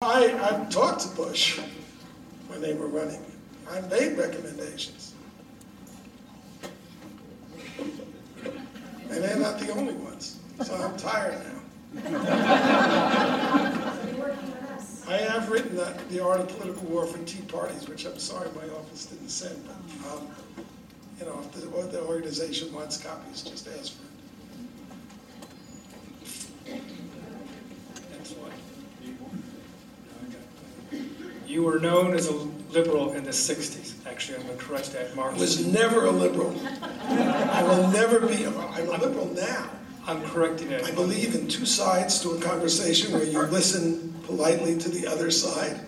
I've talked to Bush when they were running. I've made recommendations. And they're not the only ones, so I'm tired now. I have written The Art of Political War for Tea Parties, which I'm sorry my office didn't send, but if the organization wants copies, just ask for it. Next one. You were known as a liberal in the 60s. Actually, I'm going to correct that. I was never a liberal. I will never be. I'm a liberal now. I'm correcting it. I believe in two sides to a conversation where you listen politely to the other side.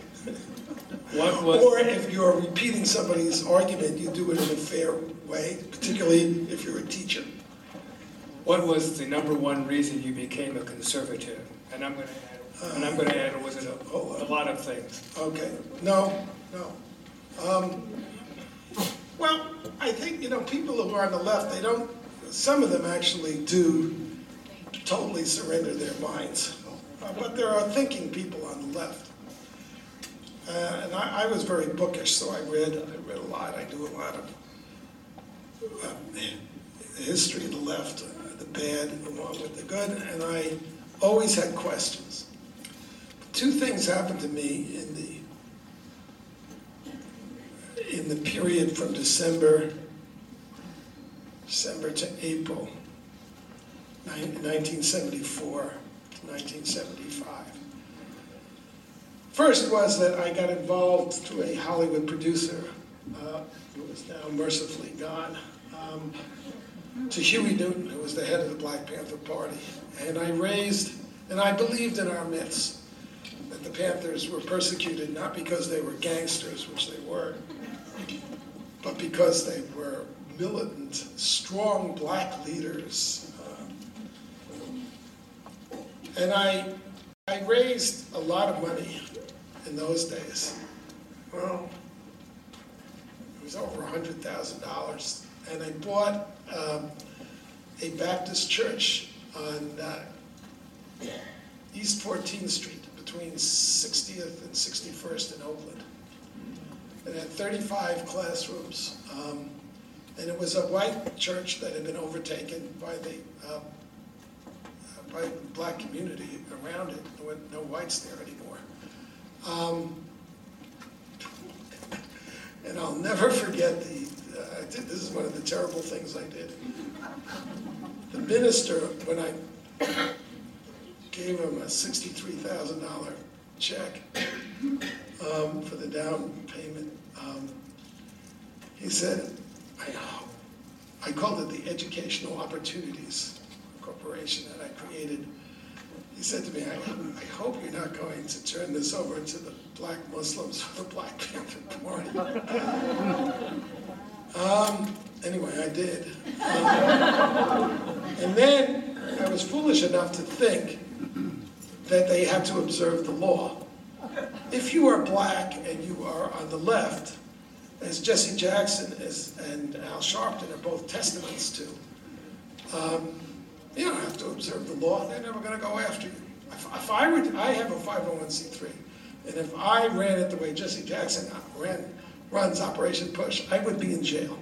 Or if you're repeating somebody's argument, you do it in a fair way, particularly if you're a teacher. What was the number one reason you became a conservative? And I'm going to add, was it a lot of things? Okay. No. Well, I think, people who are on the left, some of them actually do totally surrender their minds. But there are thinking people on the left. And I was very bookish, so I read a lot. I do a lot of history of the left, the bad along with the good, and I always had questions. Two things happened to me in the period from December to April 1974 to 1975. First was that I got involved through a Hollywood producer who is now mercifully gone, to Huey Newton, who was the head of the Black Panther Party. And I believed in our myths, that the Panthers were persecuted not because they were gangsters, which they were, but because they were militant, strong black leaders. And I raised a lot of money in those days. Well, it was over $100,000. And I bought a Baptist church on East 14th Street, between 60th and 61st in Oakland. It had 35 classrooms. And it was a white church that had been overtaken by the black community around it. There were no whites there anymore. And I'll never forget this is one of the terrible things I did. The minister, when I gave him a $63,000 check for the down payment, he said, I called it the Educational Opportunities Corporation that I created. He said to me, I hope you're not going to turn this over to the black Muslims or the Black Panther Party. Anyway, I did. And then I was foolish enough to think that they had to observe the law. If you are black and you are on the left, as Jesse Jackson and Al Sharpton are both testaments to, you don't have to observe the law. They're never going to go after you. I have a 501c3, and if I ran it the way Jesse Jackson runs Operation Push, I would be in jail.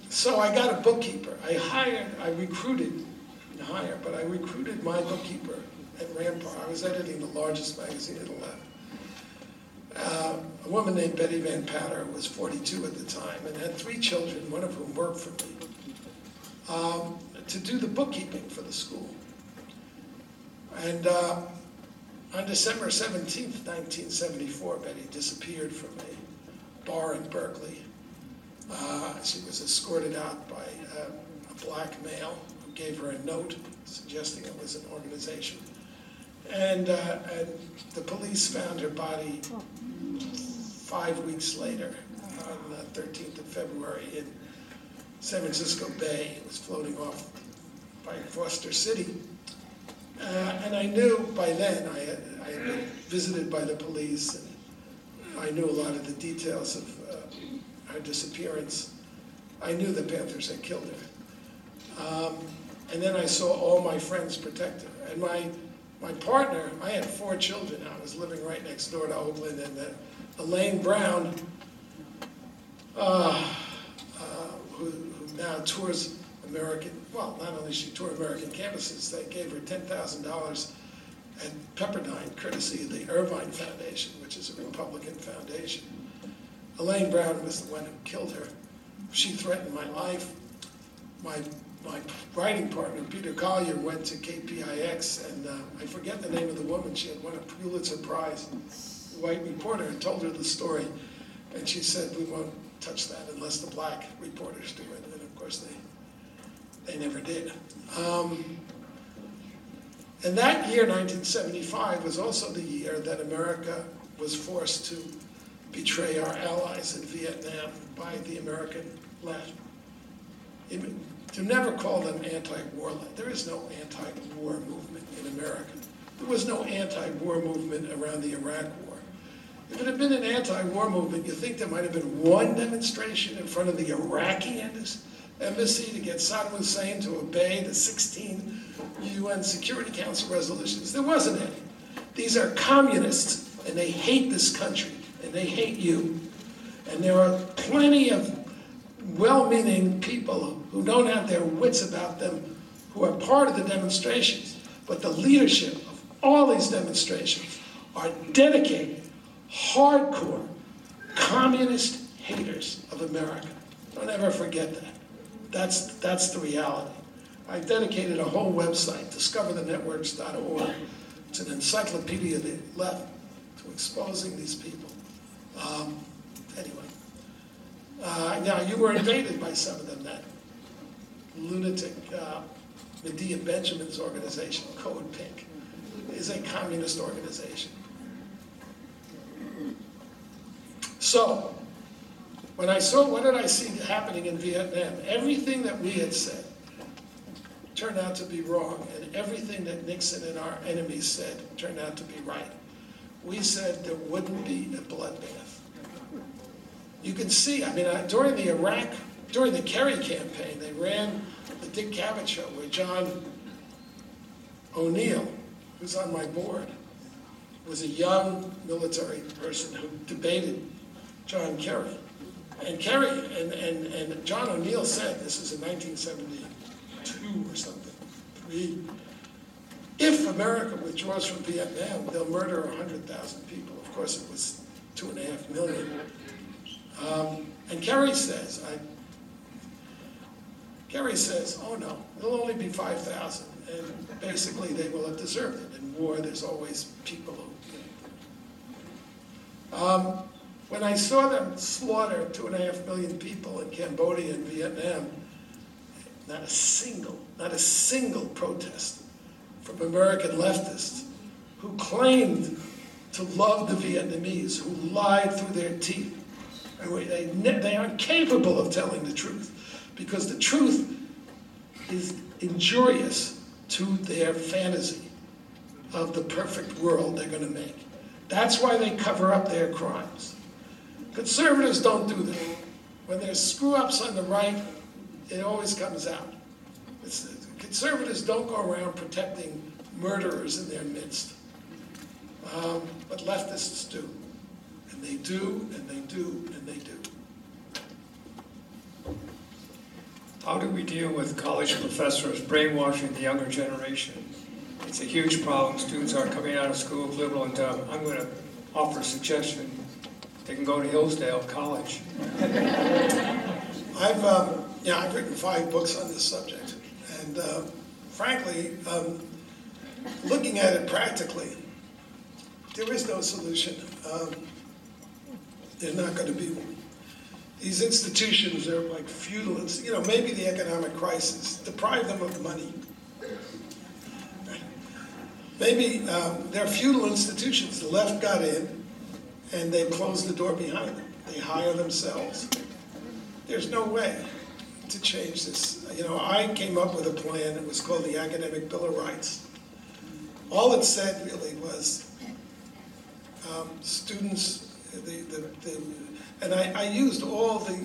So I got a bookkeeper. I recruited my bookkeeper at Rampart. I was editing the largest magazine in the left. A woman named Betty Van Patter, who was 42 at the time, and had 3 children, one of whom worked for me, to do the bookkeeping for the school. And on December 17th, 1974, Betty disappeared from a bar in Berkeley. She was escorted out by a black male who gave her a note suggesting it was an organization. And the police found her body 5 weeks later, on the 13th of February, in San Francisco Bay. It was floating off by Foster City. And I knew by then, I had been visited by the police, and I knew a lot of the details of her disappearance. I knew the Panthers had killed her. And then I saw all my friends protect her. And My partner, I had 4 children. I was living right next door to Oakland, and Elaine Brown, who now tours American, well, not only she toured American campuses, they gave her $10,000 at Pepperdine, courtesy of the Irvine Foundation, which is a Republican foundation. Elaine Brown was the one who killed her. She threatened my life. My writing partner, Peter Collier, went to KPIX, and I forget the name of the woman. She had won a Pulitzer Prize, a white reporter, and told her the story. And she said, we won't touch that unless the black reporters do it. And of course, they never did. And that year, 1975, was also the year that America was forced to betray our allies in Vietnam by the American left. To never call them anti-war. There is no anti-war movement in America. There was no anti-war movement around the Iraq War. If it had been an anti-war movement, you think there might have been one demonstration in front of the Iraqi embassy to get Saddam Hussein to obey the 16 UN Security Council resolutions. There wasn't any. These are communists, and they hate this country, and they hate you. And there are plenty of well-meaning people who don't have their wits about them, who are part of the demonstrations. But the leadership of all these demonstrations are dedicated, hardcore, communist haters of America. Don't ever forget that. That's the reality. I've dedicated a whole website, discoverthenetworks.org. It's an encyclopedia of the left to exposing these people. Anyway. Now, you were invaded by some of them. That lunatic Medea Benjamin's organization, Code Pink, is a communist organization. So, when I saw, what did I see happening in Vietnam? Everything that we had said turned out to be wrong, and everything that Nixon and our enemies said turned out to be right. We said there wouldn't be a bloodbath. You can see, I mean, during the Kerry campaign, they ran the Dick Cavett show where John O'Neill, who's on my board, was a young military person who debated John Kerry. And Kerry and John O'Neill said, this is in 1972 or something, 3, if America withdraws from Vietnam, they'll murder 100,000 people. Of course, it was 2.5 million. And Kerry says, oh no, it'll only be 5,000. And basically, they will have deserved it. In war, there's always people who, when I saw them slaughter 2.5 million people in Cambodia and Vietnam, not a single protest from American leftists who claimed to love the Vietnamese, who lied through their teeth. They are incapable of telling the truth, because the truth is injurious to their fantasy of the perfect world they're going to make. That's why they cover up their crimes. Conservatives don't do that. When there's screw-ups on the right, it always comes out. Conservatives don't go around protecting murderers in their midst. But leftists do. And they do, and they do, and they do. How do we deal with college professors brainwashing the younger generation? It's a huge problem. Students are coming out of school liberal and dumb. I'm going to offer a suggestion. They can go to Hillsdale College. I've written 5 books on this subject. And frankly, looking at it practically, there is no solution. There's not going to be one. These institutions are like feudal. Maybe the economic crisis deprived them of money. Maybe they're feudal institutions. The left got in, and they closed the door behind them. They hire themselves. There's no way to change this. I came up with a plan. It was called the Academic Bill of Rights. All it said really was students, and I used all the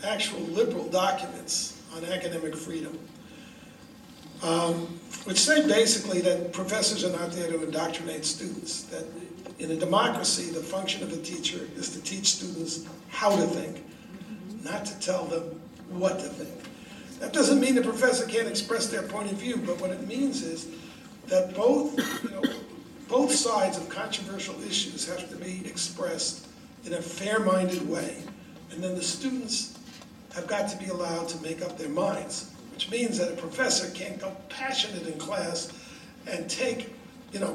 actual liberal documents on academic freedom. which say basically that professors are not there to indoctrinate students, that in a democracy, the function of a teacher is to teach students how to think, not to tell them what to think. That doesn't mean the professor can't express their point of view, but what it means is that both sides of controversial issues have to be expressed in a fair-minded way, and then the students have got to be allowed to make up their minds, which means that a professor can't go passionate in class and take,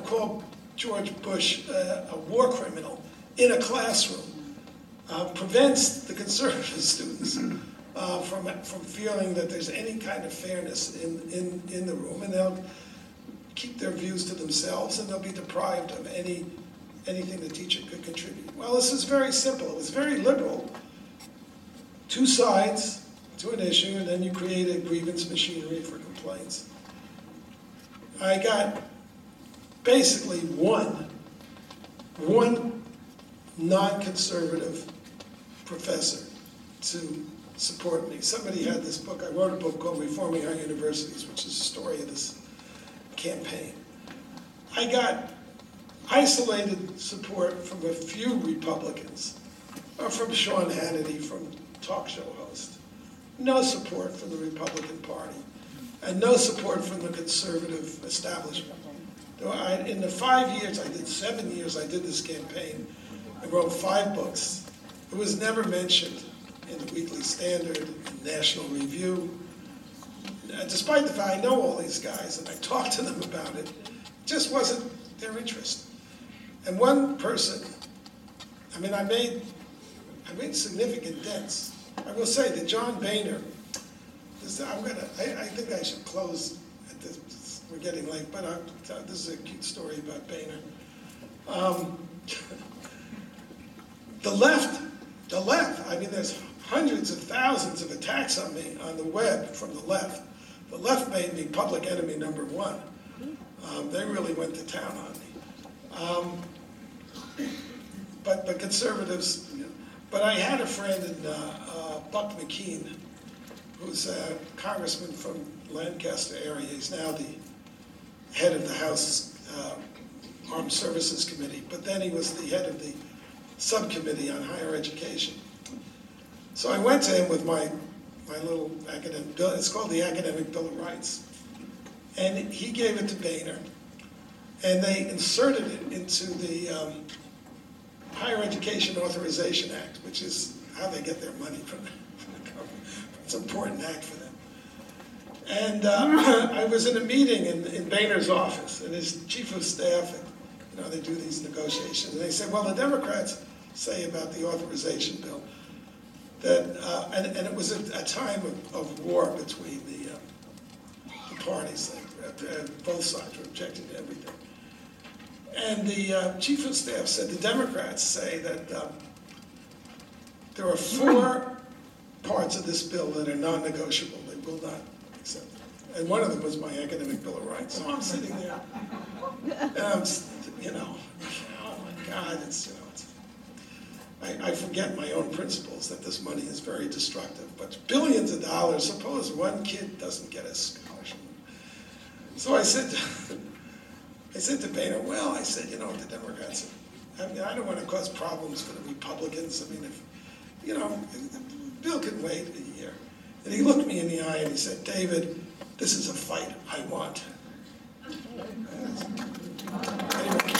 call George Bush a war criminal in a classroom. Prevents the conservative students from feeling that there's any kind of fairness in the room, and they'll keep their views to themselves, and they'll be deprived of anything the teacher could contribute. Well, this is very simple. It was very liberal. Two sides to an issue, and then you create a grievance machinery for complaints. I got basically one non-conservative professor to support me. Somebody had this book. I wrote a book called Reforming Our Universities, which is a story of this campaign. I got isolated support from a few Republicans, or from Sean Hannity, from talk show host. No support from the Republican Party, and no support from the conservative establishment. In the 5 years, 7 years I did this campaign, I wrote 5 books. It was never mentioned in the Weekly Standard, in National Review. Despite the fact I know all these guys and I talked to them about it, it just wasn't their interest. And one person, I made significant dents. I will say that John Boehner, I think I should close at this, we're getting late, but this is a cute story about Boehner. The left, there's hundreds of thousands of attacks on me on the web from the left. The left made me public enemy number 1. They really went to town on me. But conservatives, but I had a friend in Buck McKean, who's a congressman from Lancaster area. He's now the head of the House Armed Services Committee, but then he was the head of the subcommittee on higher education. So I went to him with my little academic bill. It's called the Academic Bill of Rights. And he gave it to Boehner. And they inserted it into the Higher Education Authorization Act, which is how they get their money from the government. It's an important act for them. And I was in a meeting in Boehner's office, and his chief of staff, they do these negotiations, and they said, well, the Democrats say about the authorization bill that, and it was a time of war between the parties. Both sides were objecting to everything. And the chief of staff said the Democrats say that there are 4 parts of this bill that are non-negotiable. They will not accept it. And one of them was my Academic Bill of Rights. So I'm sitting there, and I'm, oh my God, I forget my own principles that this money is very destructive. But billions of dollars, suppose one kid doesn't get a scholarship. So I said to Boehner, well, I said, what the Democrats, I don't want to cause problems for the Republicans. If, the bill can wait a year. And he looked me in the eye and he said, David, this is a fight I want. Anyway.